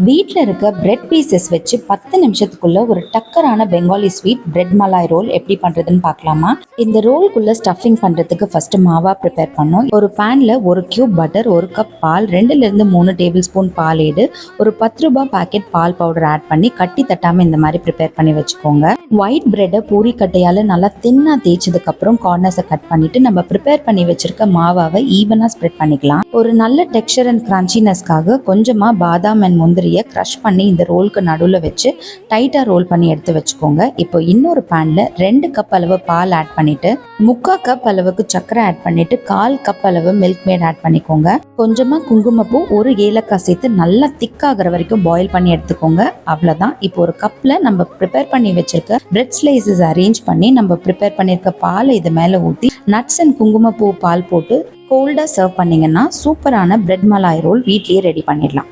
வீட்டில் இருக்க bread pieces வச்சு 10 நிமிஷத்துக்குள்ள ஒரு டக்கரான Bengali sweet bread malai roll எப்படி பண்றதுன்னு பார்க்கலாமா? இந்த ரோல்குள்ள ஸ்டஃபிங் பண்றதுக்கு ஃபர்ஸ்ட் மாவா ப்ரிப்பேர் பண்ணோம். ஒரு பேன்ல 1 கியூப் பட்டர், 1 கப் பால், 2ல இருந்து 3 டேபிள் ஸ்பூன் பால் ஏடு, ஒரு 10 ரூபாய் பாக்கெட் பால் பவுடர் ஆட் பண்ணி கட்டி தட்டாம இந்த மாதிரி ப்ரிப்பேர் பண்ணி வச்சுக்கோங்க. ஒயிட் பிரெட்டை பூரி கட்டையால நல்லா தின்னா தேய்ச்சதுக்கு அப்புறம் கார்னர்ஸை கட் பண்ணிட்டு நம்ம ப்ரிப்பேர் பண்ணி வச்சிருக்க மாவாவை ஈவனா ஸ்ப்ரெட் பண்ணிக்கலாம். ஒரு நல்ல டெக்ஸ்சர் அண்ட் கிரன்ச்சினஸ்க்காக கொஞ்சமா பாதாம் அண்ட் முந்திரி க்ரஷ் பண்ணி இந்த ரோலுக்கு நடுவில் வச்சு டைட்டாக ரோல் பண்ணி எடுத்து வச்சுக்கோங்க. இப்போ இன்னொரு பேனில் 2 கப் அளவு பால் ஆட் பண்ணிட்டு 3/4 கப் அளவுக்கு சர்க்கரை ஆட் பண்ணிட்டு 1/4 கப் அளவு மில்க் மேட் ஆட் பண்ணிக்கோங்க. கொஞ்சமாக குங்குமப்பூ, 1 ஏலக்காய் சேர்த்து நல்லா திக்காகிற வரைக்கும் பாயில் பண்ணி எடுத்துக்கோங்க. அவ்வளோதான். இப்போ ஒரு கப்பில் நம்ம ப்ரிப்பேர் பண்ணி வச்சிருக்க பிரெட் ஸ்லைசஸ் அரேஞ்ச் பண்ணி நம்ம ப்ரிப்பேர் பண்ணியிருக்க பாலை இது மேலே ஊற்றி நட்ஸ் அண்ட் குங்குமப்பூ பால் போட்டு கோல்டாக சர்வ் பண்ணிங்கன்னா சூப்பரான பிரெட் மலாய் ரோல் வீட்லேயே ரெடி பண்ணிடலாம்.